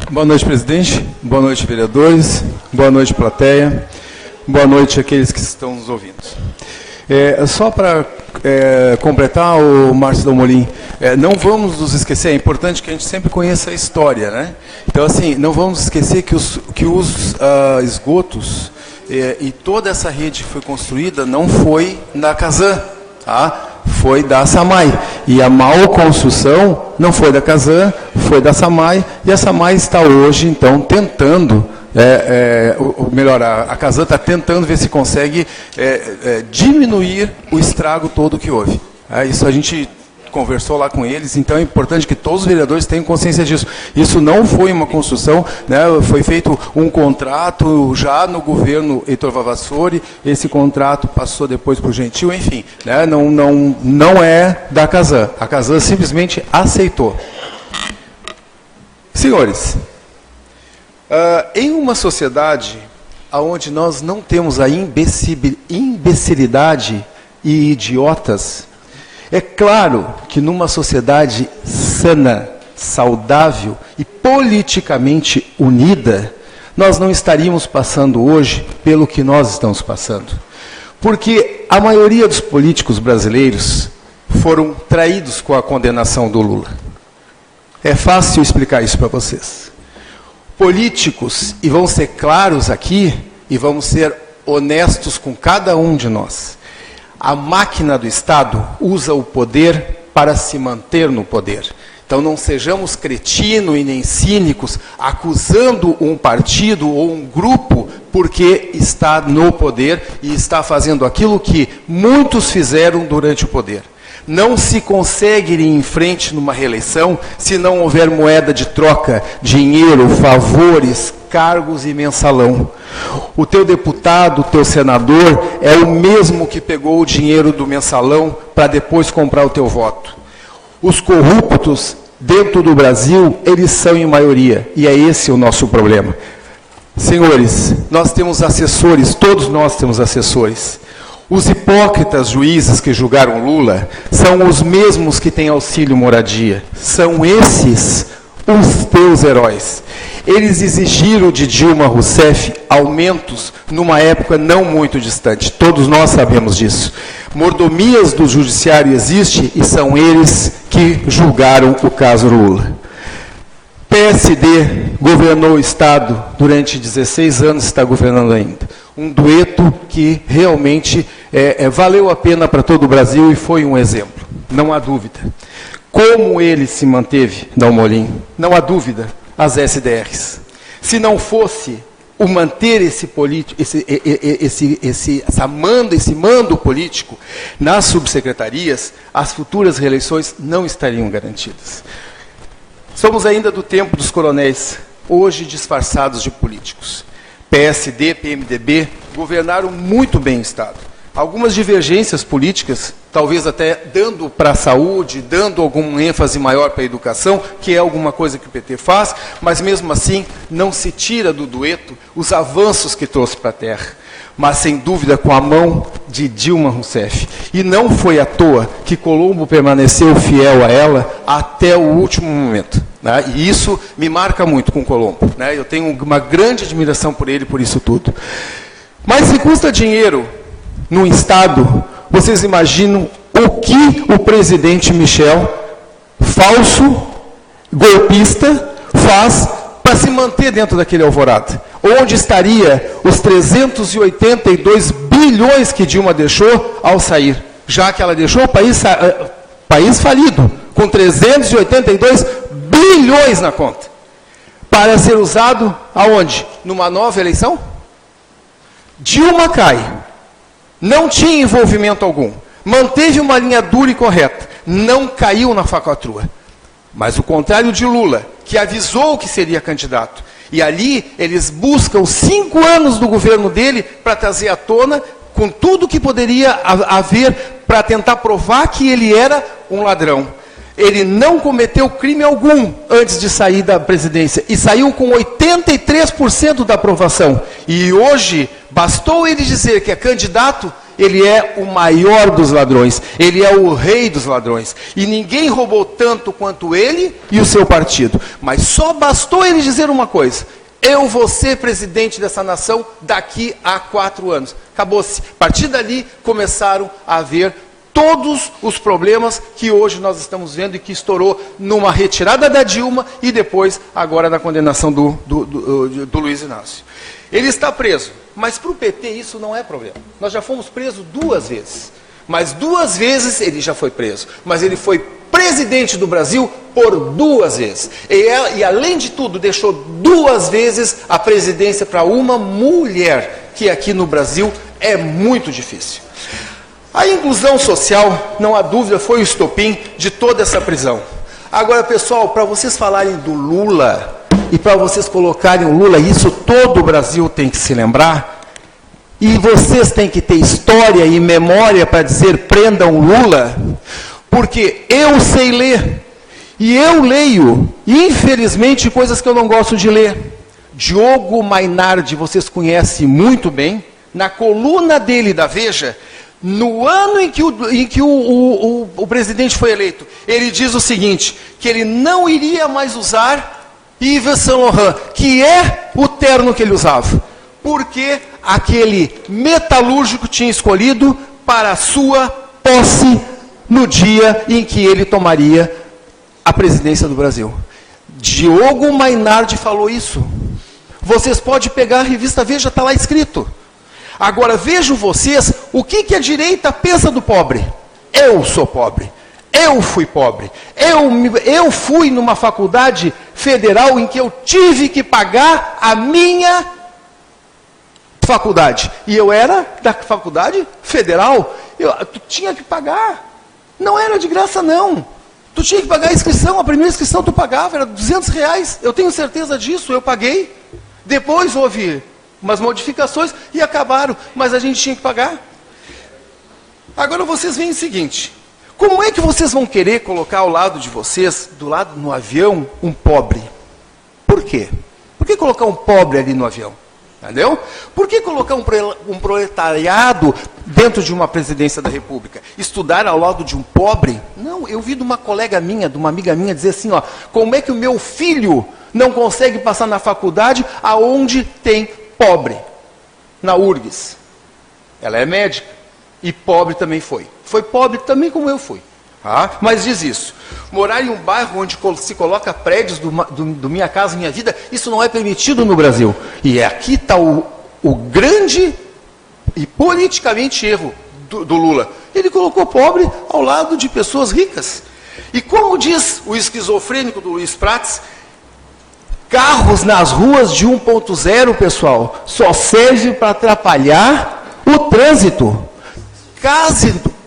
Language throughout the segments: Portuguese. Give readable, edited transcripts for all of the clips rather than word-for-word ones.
Boa noite, presidente. Boa noite, vereadores. Boa noite, plateia. Boa noite àqueles que estão nos ouvindo. Só para completar, o Márcio Dalmolin, não vamos nos esquecer, é importante que a gente sempre conheça a história, né? Então, assim, não vamos esquecer que os esgotos e toda essa rede que foi construída não foi da Casan, tá? Foi da SAMAI. E a mal construção não foi da Casan, foi da SAMAI, e a SAMAI está hoje, então, tentando, melhor, a Casan está tentando ver se consegue diminuir o estrago todo que houve. Isso a gente conversou lá com eles, então é importante que todos os vereadores tenham consciência disso. Isso não foi uma construção, né, foi feito um contrato já no governo Heitor Vavassori, esse contrato passou depois para o Gentil, enfim, né, não é da Casan. A Casan simplesmente aceitou. Senhores, em uma sociedade onde nós não temos a imbecilidade e idiotas, é claro que numa sociedade sana, saudável e politicamente unida, nós não estaríamos passando hoje pelo que nós estamos passando. Porque a maioria dos políticos brasileiros foram traídos com a condenação do Lula. É fácil explicar isso para vocês. Políticos, e vão ser claros aqui, e vamos ser honestos com cada um de nós. A máquina do Estado usa o poder para se manter no poder. Então não sejamos cretinos e nem cínicos acusando um partido ou um grupo porque está no poder e está fazendo aquilo que muitos fizeram durante o poder. Não se consegue ir em frente numa reeleição se não houver moeda de troca, dinheiro, favores, cargos e mensalão. O teu deputado, o teu senador, é o mesmo que pegou o dinheiro do mensalão para depois comprar o teu voto. Os corruptos dentro do Brasil, eles são em maioria, e é esse o nosso problema. Senhores, nós temos assessores, todos nós temos assessores. Os hipócritas juízes que julgaram Lula são os mesmos que têm auxílio moradia. São esses os teus heróis. Eles exigiram de Dilma Rousseff aumentos numa época não muito distante. Todos nós sabemos disso. Mordomias do judiciário existem e são eles que julgaram o caso Lula. PSD governou o Estado durante 16 anos, está governando ainda. Um dueto que realmente valeu a pena para todo o Brasil e foi um exemplo, não há dúvida. Como ele se manteve, Dalmolin? Não há dúvida, as SDRs. Se não fosse o manter esse mando político nas subsecretarias, as futuras reeleições não estariam garantidas. Somos ainda do tempo dos coronéis, hoje disfarçados de políticos. PSD, PMDB governaram muito bem o Estado. Algumas divergências políticas, talvez até dando para a saúde, dando algum ênfase maior para a educação, que é alguma coisa que o PT faz, mas mesmo assim não se tira do dueto os avanços que trouxe para a terra. Mas sem dúvida com a mão de Dilma Rousseff. E não foi à toa que Colombo permaneceu fiel a ela até o último momento. Né? E isso me marca muito com Colombo. Né? Eu tenho uma grande admiração por ele, por isso tudo. Mas se custa dinheiro no Estado, vocês imaginam o que o presidente Michel, falso, golpista, faz para se manter dentro daquele alvorada? Onde estaria os 382 bilhões que Dilma deixou ao sair? Já que ela deixou o país falido, com 382 bilhões na conta. Para ser usado aonde? Numa nova eleição? Dilma cai. Não tinha envolvimento algum. Manteve uma linha dura e correta. Não caiu na falcatrua. Mas o contrário de Lula, que avisou que seria candidato. E ali eles buscam 5 anos do governo dele para trazer à tona com tudo que poderia haver para tentar provar que ele era um ladrão. Ele não cometeu crime algum antes de sair da presidência. E saiu com 83% da aprovação. E hoje, bastou ele dizer que é candidato, ele é o maior dos ladrões, ele é o rei dos ladrões. E ninguém roubou tanto quanto ele e o seu partido. Mas só bastou ele dizer uma coisa: eu vou ser presidente dessa nação daqui a 4 anos. Acabou-se. A partir dali começaram a haver todos os problemas que hoje nós estamos vendo e que estourou numa retirada da Dilma e depois, agora, na condenação do Luiz Inácio. Ele está preso, mas para o PT isso não é problema. Nós já fomos presos 2 vezes, mas 2 vezes ele já foi preso. Mas ele foi presidente do Brasil por 2 vezes. E além de tudo, deixou 2 vezes a presidência para uma mulher, que aqui no Brasil é muito difícil. A inclusão social, não há dúvida, foi o estopim de toda essa prisão. Agora, pessoal, para vocês falarem do Lula e para vocês colocarem o Lula, isso todo o Brasil tem que se lembrar, e vocês têm que ter história e memória para dizer prendam Lula, porque eu sei ler, e eu leio, infelizmente, coisas que eu não gosto de ler. Diogo Mainardi, vocês conhecem muito bem, na coluna dele da Veja, no ano em que o presidente foi eleito, ele diz o seguinte, que ele não iria mais usar Yves Saint Laurent, que é o terno que ele usava, porque aquele metalúrgico tinha escolhido para a sua posse no dia em que ele tomaria a presidência do Brasil. Diogo Mainardi falou isso. Vocês podem pegar a revista Veja, está lá escrito. Agora vejam vocês o que a direita pensa do pobre. Eu sou pobre. Eu fui pobre. Eu fui numa faculdade federal em que eu tive que pagar a minha faculdade. E eu era da faculdade federal. Tu tinha que pagar. Não era de graça, não. Tu tinha que pagar a inscrição. A primeira inscrição tu pagava, era R$200. Eu tenho certeza disso, eu paguei. Depois houve umas modificações e acabaram, mas a gente tinha que pagar. Agora vocês veem o seguinte, como é que vocês vão querer colocar ao lado de vocês, do lado no avião, um pobre? Por quê? Por que colocar um pobre ali no avião? Entendeu? Por que colocar um proletariado dentro de uma presidência da República? Estudar ao lado de um pobre? Não, eu vi de uma colega minha, de uma amiga minha, dizer assim, ó, como é que o meu filho não consegue passar na faculdade aonde tem pobre? Na URGS. Ela é médica. E pobre também foi. Foi pobre também como eu fui. Mas diz isso. Morar em um bairro onde se coloca prédios do Minha Casa Minha Vida, isso não é permitido no Brasil. E aqui está o grande e politicamente erro do Lula. Ele colocou pobre ao lado de pessoas ricas. E como diz o esquizofrênico do Luiz Prates, carros nas ruas de 1.0, pessoal, só serve para atrapalhar o trânsito.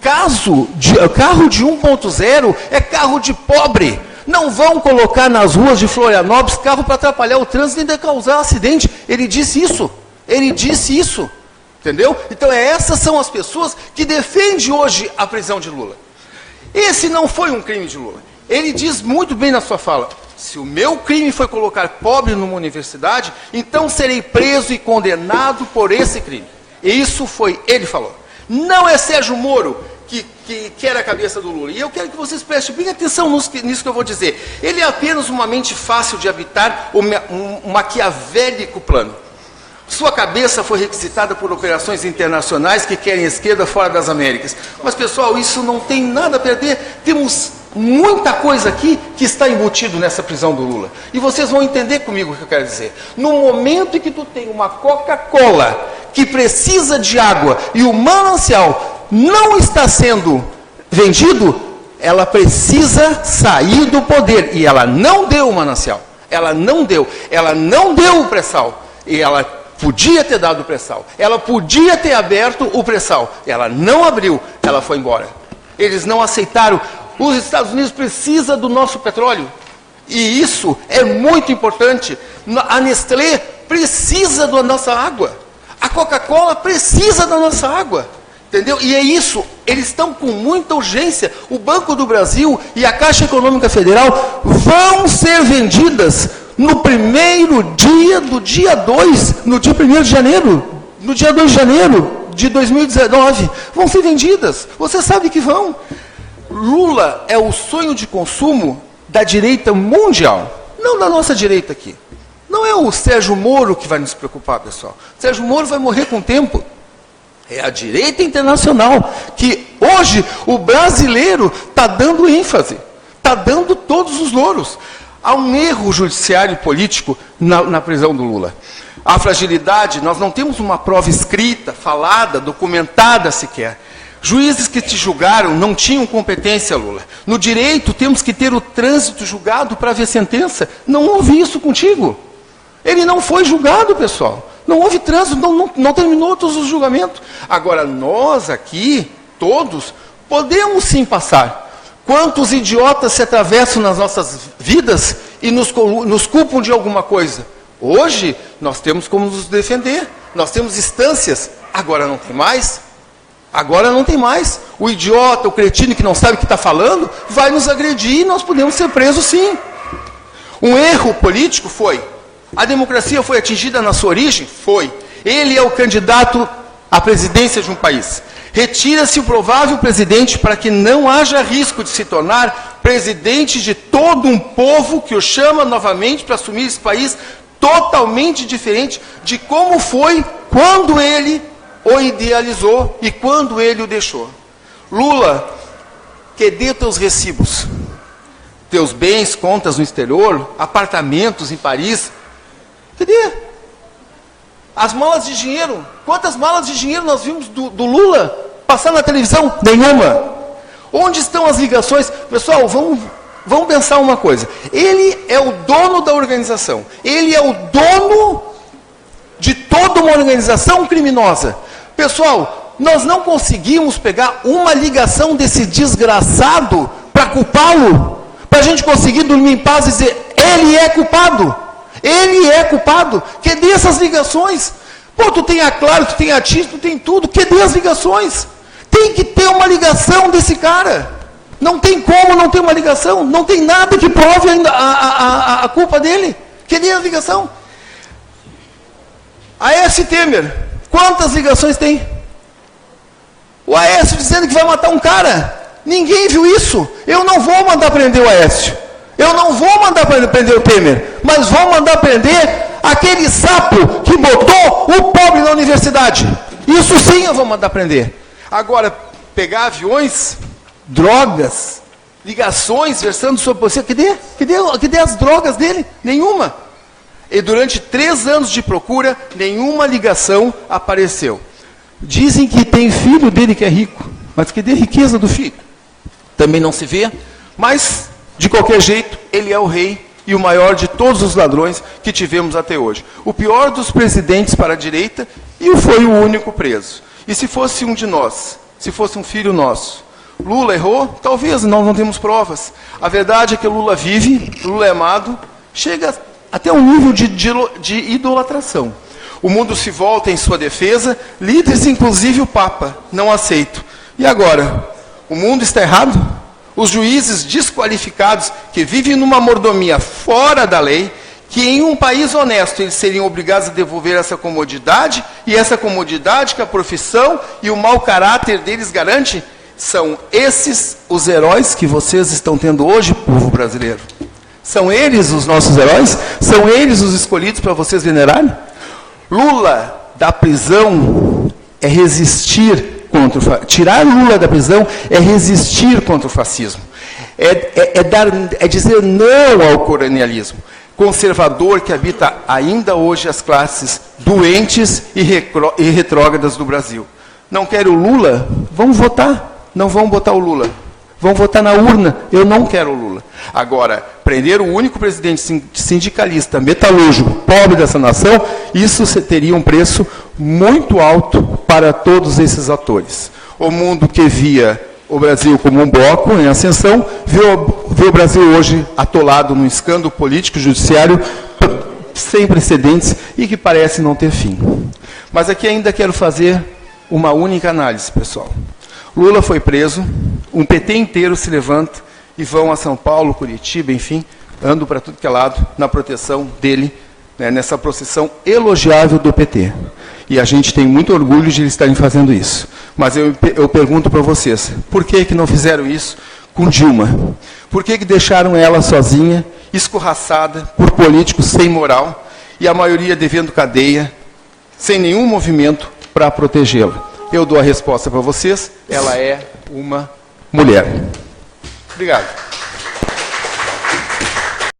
Carro de 1.0 é carro de pobre. Não vão colocar nas ruas de Florianópolis carro para atrapalhar o trânsito e ainda causar acidente. Ele disse isso. Ele disse isso. Entendeu? Então essas são as pessoas que defendem hoje a prisão de Lula. Esse não foi um crime de Lula. Ele diz muito bem na sua fala, se o meu crime foi colocar pobre numa universidade, então serei preso e condenado por esse crime. E isso foi, ele falou. Não é Sérgio Moro que quer a cabeça do Lula. E eu quero que vocês prestem bem atenção nisso que eu vou dizer. Ele é apenas uma mente fácil de habitar, um maquiavélico plano. Sua cabeça foi requisitada por operações internacionais que querem a esquerda fora das Américas. Mas, pessoal, isso não tem nada a perder. Temos muita coisa aqui que está embutido nessa prisão do Lula. E vocês vão entender comigo o que eu quero dizer. No momento em que tu tem uma Coca-Cola que precisa de água e o manancial não está sendo vendido, ela precisa sair do poder. E ela não deu o manancial. Ela não deu o pré-sal. E ela podia ter dado o pré-sal. Ela podia ter aberto o pré-sal. Ela não abriu. Ela foi embora. Eles não aceitaram. Os Estados Unidos precisam do nosso petróleo. E isso é muito importante. A Nestlé precisa da nossa água. A Coca-Cola precisa da nossa água. Entendeu? E é isso. Eles estão com muita urgência. O Banco do Brasil e a Caixa Econômica Federal vão ser vendidas no primeiro dia do dia 2, no dia 1º de janeiro. No dia 2 de janeiro de 2019 vão ser vendidas. Você sabe que vão. Lula é o sonho de consumo da direita mundial, não da nossa direita aqui. Não é o Sérgio Moro que vai nos preocupar, pessoal. O Sérgio Moro vai morrer com o tempo. É a direita internacional, que hoje o brasileiro está dando ênfase, está dando todos os louros. Há um erro judiciário e político na prisão do Lula. A fragilidade, nós não temos uma prova escrita, falada, documentada sequer. Juízes que te julgaram não tinham competência, Lula. No direito, temos que ter o trânsito julgado para ver sentença. Não houve isso contigo. Ele não foi julgado, pessoal. Não houve trânsito, não terminou todos os julgamentos. Agora, nós aqui, todos, podemos sim passar. Quantos idiotas se atravessam nas nossas vidas e nos culpam de alguma coisa? Hoje, nós temos como nos defender. Nós temos instâncias. Agora não tem mais. Agora não tem mais. O idiota, o cretino que não sabe o que está falando, vai nos agredir e nós podemos ser presos sim. Um erro político foi. A democracia foi atingida na sua origem? Foi. Ele é o candidato à presidência de um país. Retira-se o provável presidente para que não haja risco de se tornar presidente de todo um povo que o chama novamente para assumir esse país totalmente diferente de como foi quando ele o idealizou e quando ele o deixou. Lula, cadê teus recibos? Teus bens, contas no exterior, apartamentos em Paris? Cadê? As malas de dinheiro. Quantas malas de dinheiro nós vimos do Lula passar na televisão? Nenhuma. Onde estão as ligações? Pessoal, vamos pensar uma coisa. Ele é o dono da organização. Ele é o dono de toda uma organização criminosa. Pessoal, nós não conseguimos pegar uma ligação desse desgraçado para culpá-lo, para a gente conseguir dormir em paz e dizer, ele é culpado. Ele é culpado. Cadê essas ligações? Pô, tu tem a Claro, tu tem a TIM, tu tem tudo. Cadê as ligações? Tem que ter uma ligação desse cara. Não tem como não ter uma ligação. Não tem nada que prove ainda a culpa dele. Cadê a ligação? Aécio Temer. Quantas ligações tem? O Aécio dizendo que vai matar um cara. Ninguém viu isso. Eu não vou mandar prender o Aécio. Eu não vou mandar prender o Temer, mas vou mandar prender aquele sapo que botou o pobre na universidade. Isso sim eu vou mandar prender. Agora, pegar aviões, drogas, ligações versando sobre você, cadê as drogas dele? Nenhuma. E durante 3 anos de procura, nenhuma ligação apareceu. Dizem que tem filho dele que é rico, mas cadê a riqueza do filho? Também não se vê, mas... de qualquer jeito, ele é o rei e o maior de todos os ladrões que tivemos até hoje. O pior dos presidentes para a direita e foi o único preso. E se fosse um de nós, se fosse um filho nosso, Lula errou? Talvez, nós não temos provas. A verdade é que Lula vive, Lula é amado, chega até um nível de idolatração. O mundo se volta em sua defesa, líderes, inclusive o Papa, não aceitam. E agora? O mundo está errado? Os juízes desqualificados que vivem numa mordomia fora da lei, que em um país honesto eles seriam obrigados a devolver essa comodidade, e essa comodidade que a profissão e o mau caráter deles garante, são esses os heróis que vocês estão tendo hoje, povo brasileiro. São eles os nossos heróis? São eles os escolhidos para vocês venerarem? Lula da prisão é resistir tirar Lula da prisão é resistir contra o fascismo. É dizer não ao colonialismo conservador que habita ainda hoje as classes doentes e retrógradas do Brasil. Não querem o Lula? Vão votar. Não vão botar o Lula. Vão votar na urna. Eu não quero o Lula. Agora, prender o único presidente sindicalista, metalúrgico, pobre dessa nação, isso teria um preço muito alto para todos esses atores. O mundo que via o Brasil como um bloco em ascensão, vê o Brasil hoje atolado num escândalo político judiciário sem precedentes e que parece não ter fim. Mas aqui ainda quero fazer uma única análise, pessoal. Lula foi preso, um PT inteiro se levanta e vão a São Paulo, Curitiba, enfim, andam para tudo que é lado, na proteção dele, né, nessa procissão elogiável do PT. E a gente tem muito orgulho de eles estarem fazendo isso. Mas eu pergunto para vocês, por que não fizeram isso com Dilma? Por que deixaram ela sozinha, escorraçada por políticos sem moral, e a maioria devendo cadeia, sem nenhum movimento para protegê-la? Eu dou a resposta para vocês, ela é uma mulher. Obrigado.